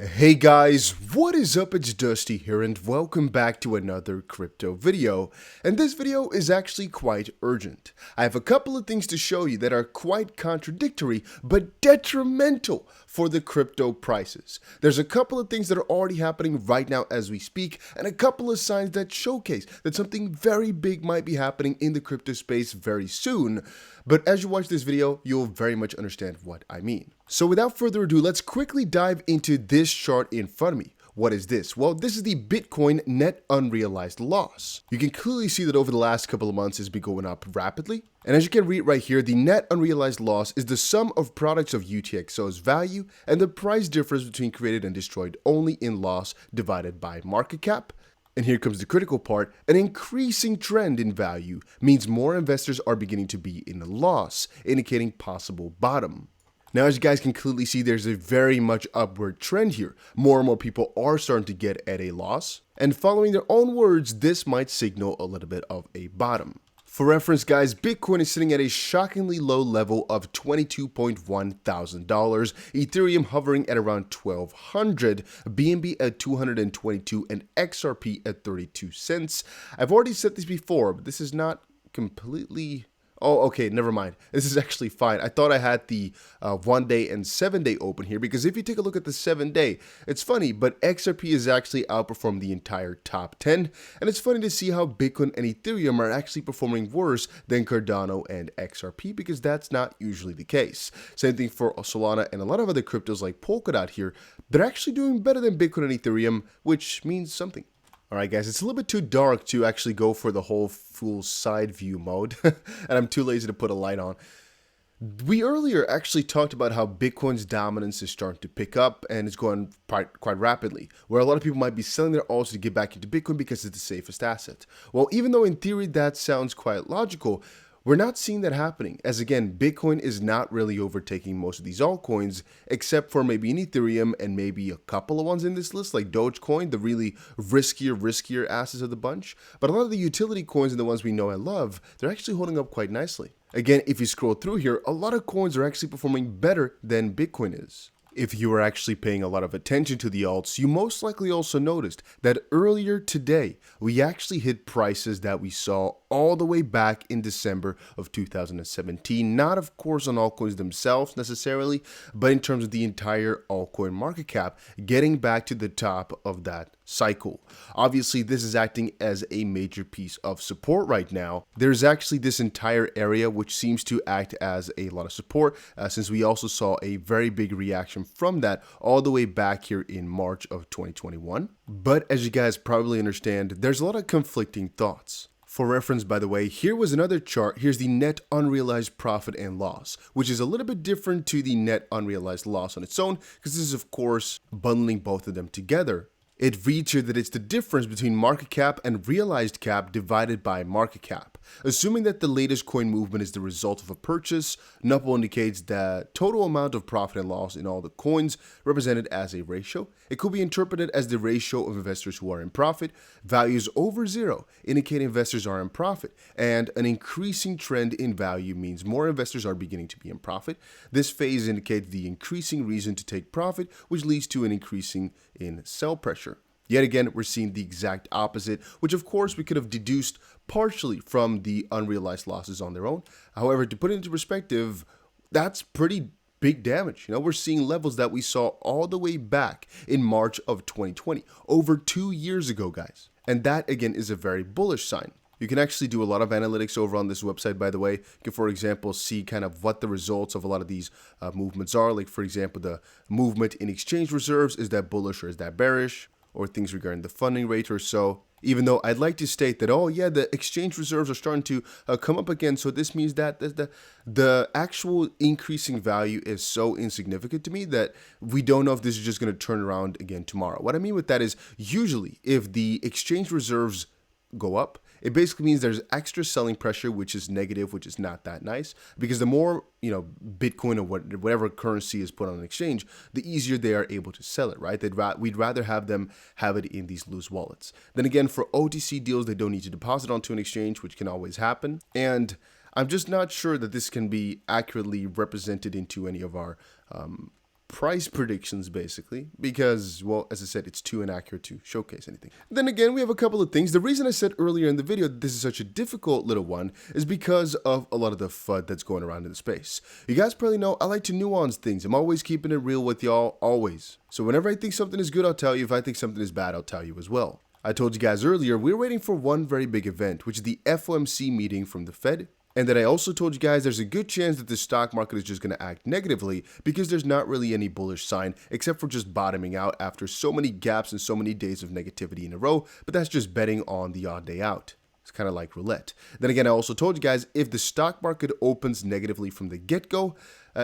Hey guys, what is up? It's Dusty here and welcome back to another crypto video. And this video is actually quite urgent. I have a couple of things to show you that are quite contradictory but detrimental for the crypto prices. There's a couple of things that are already happening right now as we speak and a couple of signs that showcase that something very big might be happening in the crypto space very soon. But as you watch this video, you'll very much understand what I mean. So without further ado, let's quickly dive into this chart in front of me. What is this? Well, this is the Bitcoin net unrealized loss. You can clearly see that over the last couple of months it's been going up rapidly. And as you can read right here, the net unrealized loss is the sum of products of UTXO's value and the price difference between created and destroyed only in loss divided by market cap. And here comes the critical part. An increasing trend in value means more investors are beginning to be in a loss, indicating possible bottom. Now, as you guys can clearly see, there's a very much upward trend here. More and more people are starting to get at a loss. And following their own words, this might signal a little bit of a bottom. For reference, guys, Bitcoin is sitting at a shockingly low level of $22.1 thousand, Ethereum hovering at around $1,200, BNB at 222, and XRP at 32 cents. I've already said this before, but this is not completely... Oh, okay, never mind. This is actually fine. I thought I had the 1 day and 7 day open here because if you take a look at the 7 day, it's funny, but XRP has actually outperformed the entire top 10. And it's funny to see how Bitcoin and Ethereum are actually performing worse than Cardano and XRP because that's not usually the case. Same thing for Solana and a lot of other cryptos like Polkadot here. They're actually doing better than Bitcoin and Ethereum, which means something. Alright guys, it's a little bit too dark to actually go for the whole full side view mode, and I'm too lazy to put a light on. We earlier actually talked about how Bitcoin's dominance is starting to pick up and it's going quite rapidly, where a lot of people might be selling their alts to get back into Bitcoin because it's the safest asset. Well, even though in theory that sounds quite logical, we're not seeing that happening, as again, Bitcoin is not really overtaking most of these altcoins, except for maybe an Ethereum and maybe a couple of ones in this list, like Dogecoin, the really riskier assets of the bunch. But a lot of the utility coins and the ones we know and love, they're actually holding up quite nicely. Again, if you scroll through here, a lot of coins are actually performing better than Bitcoin is. If you were actually paying a lot of attention to the alts, you most likely also noticed that earlier today, we actually hit prices that we saw all the way back in December of 2017. Not, of course, on altcoins themselves necessarily, but in terms of the entire altcoin market cap, getting back to the top of that cycle. Obviously, this is acting as a major piece of support right now. There's actually this entire area which seems to act as a lot of support since we also saw a very big reaction from that all the way back here in March of 2021. But as you guys probably understand, there's a lot of conflicting thoughts. For reference, by the way, here was another chart. Here's the net unrealized profit and loss, which is a little bit different to the net unrealized loss on its own, because this is, of course, bundling both of them together. It reads here that it's the difference between market cap and realized cap divided by market cap. Assuming that the latest coin movement is the result of a purchase, NUPL indicates the total amount of profit and loss in all the coins represented as a ratio. It could be interpreted as the ratio of investors who are in profit, values over zero indicate investors are in profit, and an increasing trend in value means more investors are beginning to be in profit. This phase indicates the increasing reason to take profit, which leads to an increasing in sell pressure. Yet again, we're seeing the exact opposite, which of course we could have deduced partially from the unrealized losses on their own. However, to put it into perspective, that's pretty big damage. We're seeing levels that we saw all the way back in March of 2020, over 2 years ago, guys. And that again is a very bullish sign. You can actually do a lot of analytics over on this website, by the way. You can, for example, see kind of what the results of a lot of these movements are. Like, for example, the movement in exchange reserves, is that bullish or is that bearish? Or things regarding the funding rate or so. Even though I'd like to state that, oh yeah, the exchange reserves are starting to come up again. So this means that the actual increasing value is so insignificant to me that we don't know if this is just going to turn around again tomorrow. What I mean with that is usually if the exchange reserves go up, it basically means there's extra selling pressure, which is negative, which is not that nice, because the more, Bitcoin or whatever currency is put on an exchange, the easier they are able to sell it, right? We'd rather have them have it in these loose wallets. Then again, for OTC deals, they don't need to deposit onto an exchange, which can always happen. And I'm just not sure that this can be accurately represented into any of our price predictions basically because, well, as I said, it's too inaccurate to showcase anything. Then again, we have a couple of things. The reason I said earlier in the video that this is such a difficult little one is because of a lot of the FUD that's going around in the space. You guys probably know I like to nuance things. I'm always keeping it real with y'all, always. So whenever I think something is good, I'll tell you. If I think something is bad, I'll tell you as well. I told you guys earlier, we're waiting for one very big event, which is the FOMC meeting from the Fed. And then I also told you guys there's a good chance that the stock market is just going to act negatively because there's not really any bullish sign except for just bottoming out after so many gaps and so many days of negativity in a row. But that's just betting on the odd day out. It's kind of like roulette. Then again, I also told you guys if the stock market opens negatively from the get-go,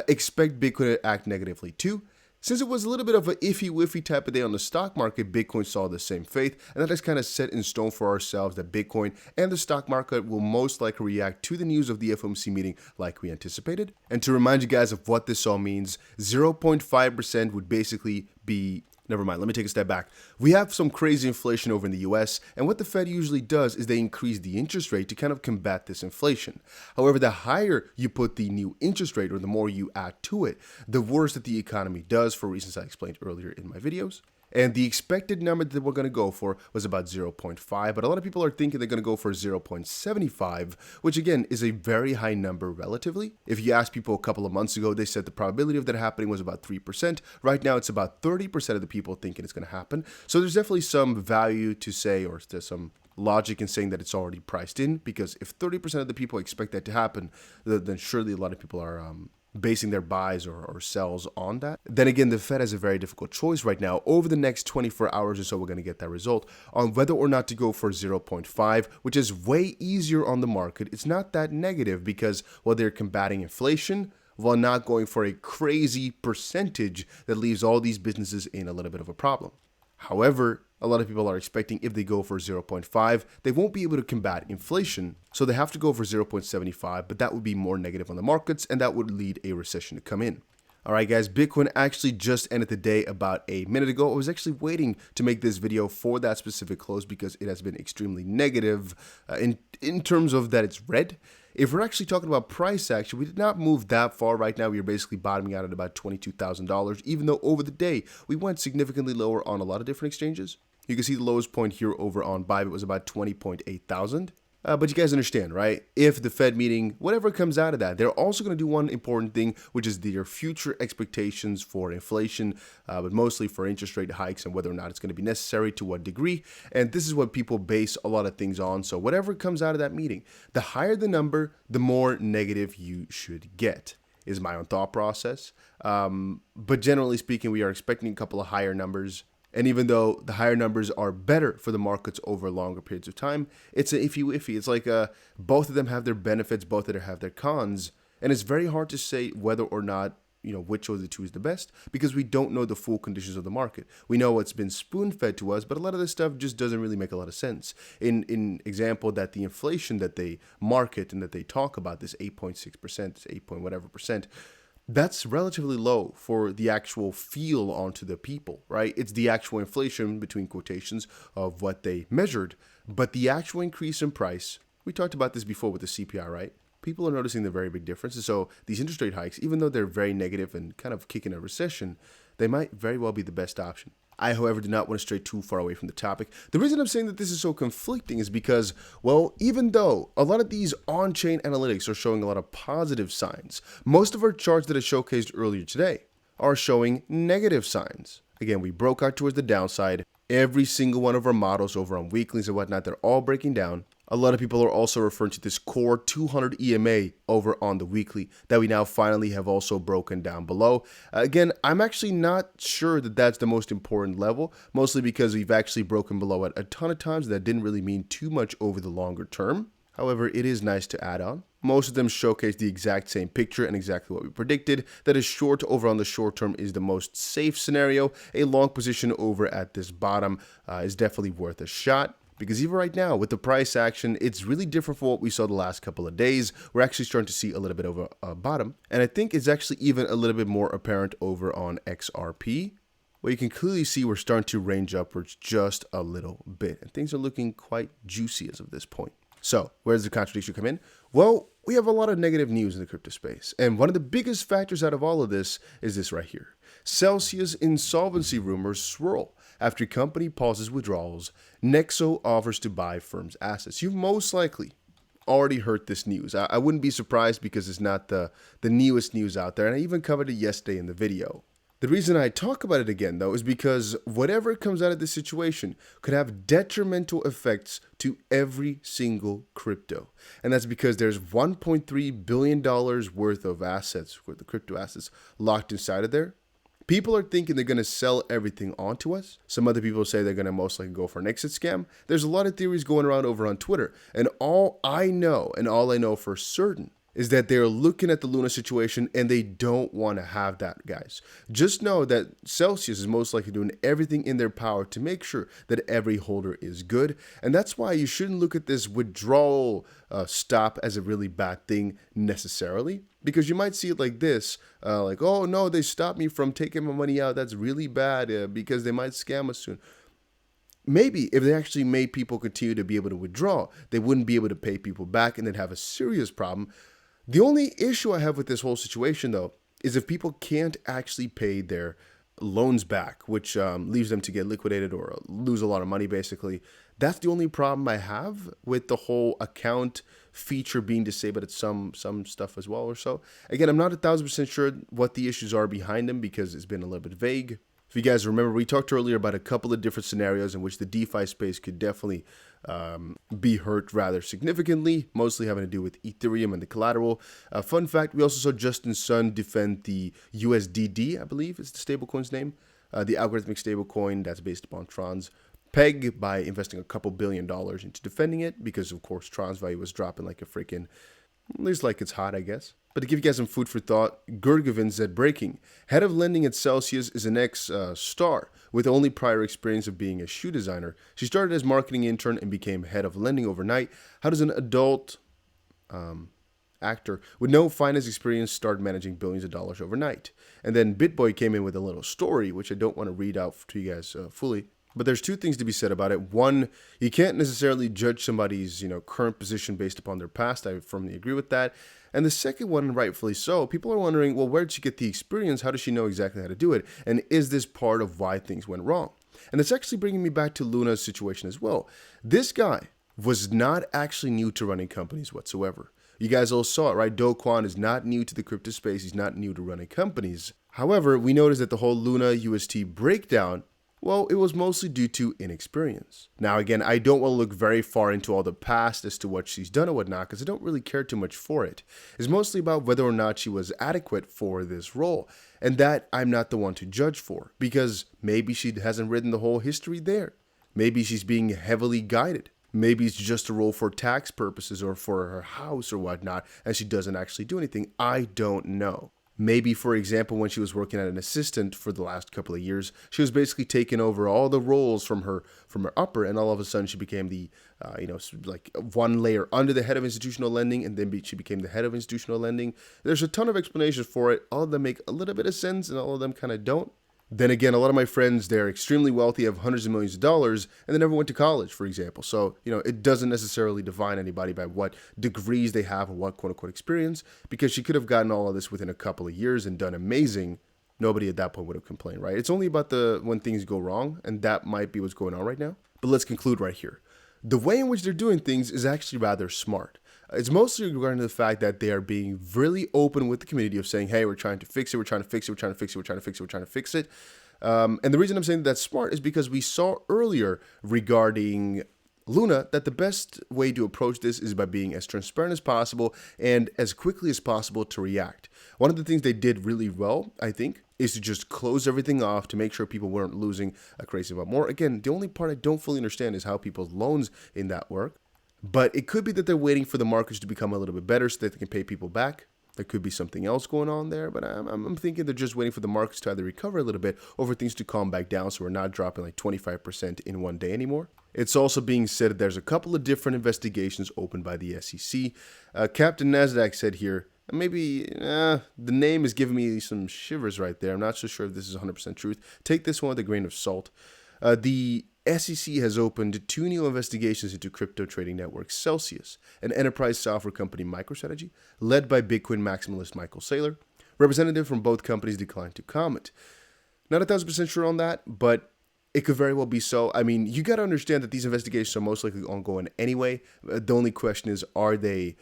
expect Bitcoin to act negatively too. Since it was a little bit of an iffy-wiffy type of day on the stock market, Bitcoin saw the same fate, and that is kind of set in stone for ourselves that Bitcoin and the stock market will most likely react to the news of the FOMC meeting like we anticipated. And to remind you guys of what this all means, 0.5% would basically be... Never mind, let me take a step back. We have some crazy inflation over in the US, and what the Fed usually does is they increase the interest rate to kind of combat this inflation. However, the higher you put the new interest rate or the more you add to it, the worse that the economy does for reasons I explained earlier in my videos. And the expected number that we're going to go for was about 0.5, but a lot of people are thinking they're going to go for 0.75, which again is a very high number relatively. If you asked people a couple of months ago, they said the probability of that happening was about 3%. Right now, it's about 30% of the people thinking it's going to happen. So there's definitely some value to say, or there's some logic in saying that it's already priced in, because if 30% of the people expect that to happen, then surely a lot of people are basing their buys or sells on that. Then again, the Fed has a very difficult choice right now. Over the next 24 hours or so, we're going to get that result on whether or not to go for 0.5, which is way easier on the market. It's not that negative because, well, they're combating inflation while not going for a crazy percentage that leaves all these businesses in a little bit of a problem. However, a lot of people are expecting if they go for 0.5, they won't be able to combat inflation. So they have to go for 0.75, but that would be more negative on the markets and that would lead a recession to come in. All right, guys, Bitcoin actually just ended the day about a minute ago. I was actually waiting to make this video for that specific close because it has been extremely negative in terms of that it's red. If we're actually talking about price action, we did not move that far right now. We are basically bottoming out at about $22,000, even though over the day, we went significantly lower on a lot of different exchanges. You can see the lowest point here over on Bybit was about 20.8 thousand. But you guys understand, right? If the Fed meeting, whatever comes out of that, they're also going to do one important thing, which is their future expectations for inflation, but mostly for interest rate hikes and whether or not it's going to be necessary, to what degree. And this is what people base a lot of things on. So whatever comes out of that meeting, the higher the number, the more negative you should get, is my own thought process. But generally speaking, we are expecting a couple of higher numbers. And even though the higher numbers are better for the markets over longer periods of time, it's an iffy. It's like both of them have their benefits, both of them have their cons. And it's very hard to say whether or not, which of the two is the best because we don't know the full conditions of the market. We know what's been spoon-fed to us, but a lot of this stuff just doesn't really make a lot of sense. In example, that the inflation that they market and that they talk about, this 8.6%, this 8 point whatever percent, that's relatively low for the actual feel onto the people, right? It's the actual inflation, between quotations, of what they measured. But the actual increase in price, we talked about this before with the CPI, right? People are noticing the very big differences. So these interest rate hikes, even though they're very negative and kind of kicking a recession, they might very well be the best option. I, however, do not want to stray too far away from the topic. The reason I'm saying that this is so conflicting is because, well, even though a lot of these on-chain analytics are showing a lot of positive signs, most of our charts that I showcased earlier today are showing negative signs. Again, we broke out towards the downside. Every single one of our models over on weeklies and whatnot, they're all breaking down. A lot of people are also referring to this core 200 EMA over on the weekly that we now finally have also broken down below. Again, I'm actually not sure that that's the most important level, mostly because we've actually broken below it a ton of times. That didn't really mean too much over the longer term. However, it is nice to add on. Most of them showcase the exact same picture and exactly what we predicted. That is, short over on the short term is the most safe scenario. A long position over at this bottom is definitely worth a shot. Because even right now, with the price action, it's really different from what we saw the last couple of days. We're actually starting to see a little bit of a bottom. And I think it's actually even a little bit more apparent over on XRP, where you can clearly see we're starting to range upwards just a little bit. And things are looking quite juicy as of this point. So where does the contradiction come in? Well, we have a lot of negative news in the crypto space. And one of the biggest factors out of all of this is this right here. Celsius insolvency rumors swirl. After company pauses withdrawals, Nexo offers to buy firm's assets. You've most likely already heard this news. I wouldn't be surprised because it's not the newest news out there, and I even covered it yesterday in the video. The reason I talk about it again, though, is because whatever comes out of this situation could have detrimental effects to every single crypto. And that's because there's $1.3 billion worth of assets, worth of crypto assets, locked inside of there. People are thinking they're going to sell everything onto us. Some other people say they're going to most likely go for an exit scam. There's a lot of theories going around over on Twitter. And all I know for certain, is that they're looking at the Luna situation and they don't want to have that, guys. Just know that Celsius is most likely doing everything in their power to make sure that every holder is good. And that's why you shouldn't look at this withdrawal stop as a really bad thing necessarily. Because you might see it like this, like, oh no, they stopped me from taking my money out. That's really bad because they might scam us soon. Maybe if they actually made people continue to be able to withdraw, they wouldn't be able to pay people back and they'd have a serious problem. The only issue I have with this whole situation, though, is if people can't actually pay their loans back, which leaves them to get liquidated or lose a lot of money, basically. That's the only problem I have with the whole account feature being disabled at some stuff as well or so. Again, I'm not 1,000% sure what the issues are behind them because it's been a little bit vague. If you guys remember, we talked earlier about a couple of different scenarios in which the DeFi space could definitely be hurt rather significantly, mostly having to do with Ethereum and the collateral. Fun fact, we also saw Justin Sun defend the USDD, I believe is the stablecoin's name, the algorithmic stablecoin that's based upon Tron's peg, by investing a couple $1 billion into defending it because, of course, Tron's value was dropping like a freaking, at least like it's hot, I guess. But to give you guys some food for thought, Gergevin said, breaking, head of lending at Celsius is an ex-star with only prior experience of being a shoe designer. She started as marketing intern and became head of lending overnight. How does an adult actor with no finance experience start managing billions of dollars overnight? And then BitBoy came in with a little story, which I don't want to read out to you guys fully. But there's two things to be said about it. One, you can't necessarily judge somebody's current position based upon their past. I firmly agree with that. And the second one, rightfully so, people are wondering, well, where did she get the experience? How does she know exactly how to do it? And is this part of why things went wrong? And it's actually bringing me back to Luna's situation as well. This guy was not actually new to running companies whatsoever. You guys all saw it, right? Do Kwon is not new to the crypto space. He's not new to running companies. However, we noticed that the whole Luna UST breakdown, well, it was mostly due to inexperience. Now, again, I don't want to look very far into all the past as to what she's done or whatnot, because I don't really care too much for it. It's mostly about whether or not she was adequate for this role, and that I'm not the one to judge for, because maybe she hasn't written the whole history there. Maybe she's being heavily guided. Maybe it's just a role for tax purposes or for her house or whatnot, and she doesn't actually do anything. I don't know. Maybe, for example, when she was working as an assistant for the last couple of years, she was basically taking over all the roles from her upper, and all of a sudden she became the, like one layer under the head of institutional lending, and then she became the head of institutional lending. There's a ton of explanations for it. All of them make a little bit of sense, and all of them kind of don't. Then again, a lot of my friends, they're extremely wealthy, have hundreds of millions of dollars, and they never went to college, for example. So, it doesn't necessarily define anybody by what degrees they have or what quote-unquote experience, because she could have gotten all of this within a couple of years and done amazing. Nobody at that point would have complained, right? It's only about when things go wrong, and that might be what's going on right now. But let's conclude right here. The way in which they're doing things is actually rather smart. It's mostly regarding the fact that they are being really open with the community of saying, hey, we're trying to fix it, we're trying to fix it, we're trying to fix it, we're trying to fix it, we're trying to fix it. And the reason I'm saying that's smart is because we saw earlier regarding Luna that the best way to approach this is by being as transparent as possible and as quickly as possible to react. One of the things they did really well, I think, is to just close everything off to make sure people weren't losing a crazy amount more. Again, the only part I don't fully understand is how people's loans in that work. But it could be that they're waiting for the markets to become a little bit better so that they can pay people back. There could be something else going on there, but I'm thinking they're just waiting for the markets to either recover a little bit or for things to calm back down so we're not dropping like 25% in one day anymore. It's also being said that there's a couple of different investigations opened by the SEC. Captain Nasdaq said here, maybe the name is giving me some shivers right there. I'm not so sure if this is 100% truth. Take this one with a grain of salt. The SEC has opened 2 new investigations into crypto trading network Celsius, an enterprise software company MicroStrategy, led by Bitcoin maximalist Michael Saylor. Representatives from both companies declined to comment. Not 1,000% sure on that, but it could very well be so. I mean, you got to understand that these investigations are most likely ongoing anyway. The only question is, are they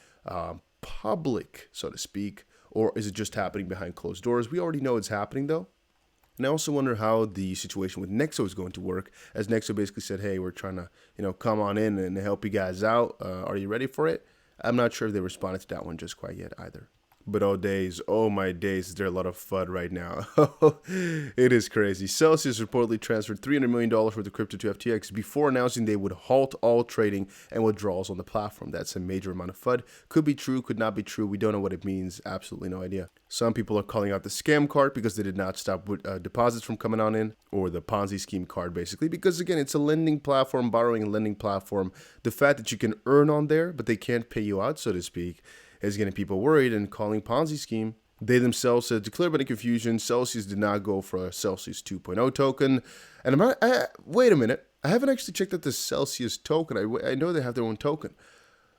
public, so to speak, or is it just happening behind closed doors? We already know it's happening, though. And I also wonder how the situation with Nexo is going to work, as Nexo basically said, hey, we're trying to, come on in and help you guys out. Are you ready for it? I'm not sure if they responded to that one just quite yet either. But oh my days, is there a lot of FUD right now. It is crazy. Celsius reportedly transferred $300 million worth of crypto to FTX before announcing they would halt all trading and withdrawals on the platform. That's a major amount of FUD. Could be true, could not be true. We don't know what it means. Absolutely no idea. Some people are calling out the scam card because they did not stop deposits from coming on in, or the Ponzi scheme card basically, because again, it's a lending platform, borrowing and lending platform. The fact that you can earn on there, but they can't pay you out, so to speak, is getting people worried and calling Ponzi scheme. They themselves said, to clear up any confusion, Celsius did not go for a Celsius 2.0 token. And wait a minute. I haven't actually checked out the Celsius token. I know they have their own token.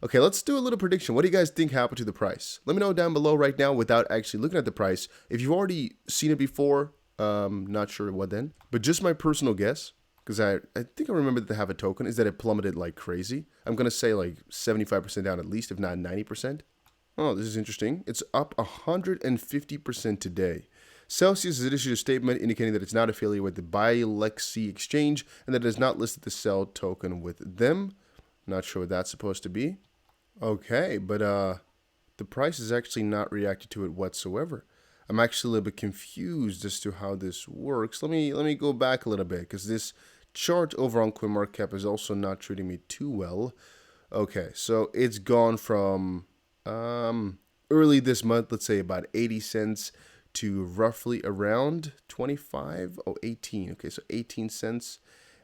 Okay, let's do a little prediction. What do you guys think happened to the price? Let me know down below right now without actually looking at the price. If you've already seen it before, not sure what then. But just my personal guess, because I think I remember that they have a token, is that it plummeted like crazy. I'm going to say like 75% down at least, if not 90%. Oh, this is interesting. It's up 150% today. Celsius has issued a statement indicating that it's not affiliated with the Bilexi exchange and that it has not listed the Cell token with them. Not sure what that's supposed to be. Okay, but the price is actually not reacting to it whatsoever. I'm actually a little bit confused as to how this works. Let me go back a little bit, because this chart over on CoinMarketCap is also not treating me too well. Okay, so it's gone from early this month, let's say about 80 cents to roughly around 25, 18. Okay, so 18 cents.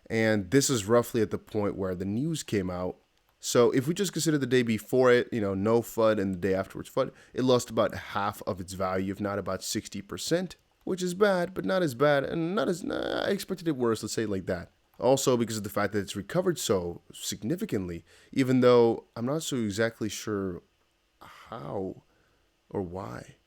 And this is roughly at the point where the news came out. So if we just consider the day before it, no FUD, and the day afterwards FUD, it lost about half of its value, if not about 60%, which is bad, but not as bad, and I expected it worse, let's say it like that. Also because of the fact that it's recovered so significantly, even though I'm not so exactly sure how or why.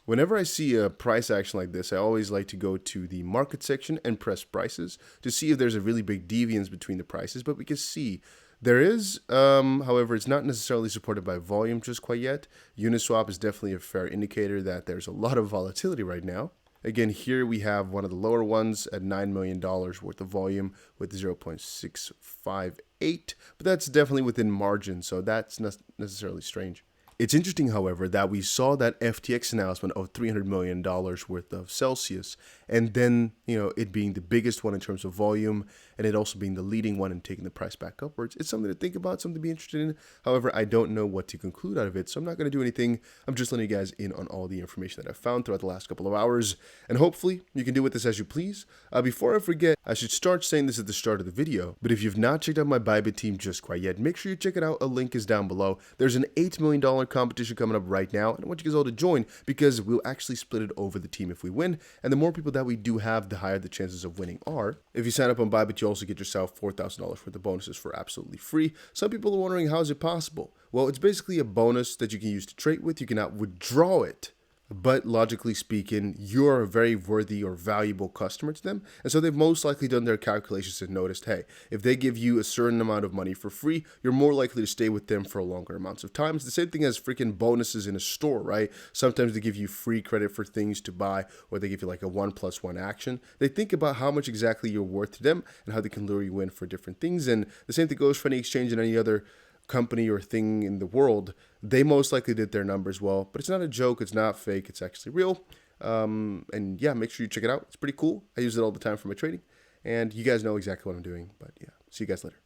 Whenever I see a price action like this, I always like to go to the market section and press prices to see if there's a really big deviance between the prices, but we can see there is, however, it's not necessarily supported by volume just quite yet. Uniswap is definitely a fair indicator that there's a lot of volatility right now. Again, here we have one of the lower ones at $9 million worth of volume with 0.658, but that's definitely within margin, so that's not necessarily strange. It's interesting, however, that we saw that FTX announcement of $300 million worth of Celsius, and then, it being the biggest one in terms of volume, and it also being the leading one and taking the price back upwards. It's something to think about, something to be interested in. However, I don't know what to conclude out of it, so I'm not going to do anything. I'm just letting you guys in on all the information that I've found throughout the last couple of hours, and hopefully you can do with this as you please. Before I forget, I should start saying this at the start of the video, but if you've not checked out my Bybit team just quite yet, make sure you check it out. A link is down below. There's an $8 million competition coming up right now, and I want you guys all to join because we'll actually split it over the team if we win, and the more people that we do have, the higher the chances of winning are. If you sign up on Bybit, you also get yourself $4,000 worth of bonuses for absolutely free. Some people are wondering, how is it possible? Well, it's basically a bonus that you can use to trade with. You cannot withdraw it, but logically speaking, you're a very worthy or valuable customer to them. And so they've most likely done their calculations and noticed, hey, if they give you a certain amount of money for free, you're more likely to stay with them for longer amounts of time. It's the same thing as freaking bonuses in a store, right? Sometimes they give you free credit for things to buy, or they give you like a 1+1 action. They think about how much exactly you're worth to them and how they can lure you in for different things. And the same thing goes for any exchange and any other company or thing in the world. They most likely did their numbers well, but it's not a joke, it's not fake, it's actually real. And yeah, make sure you check it out. It's pretty cool. I use it all the time for my trading, and you guys know exactly what I'm doing. But yeah, see you guys later.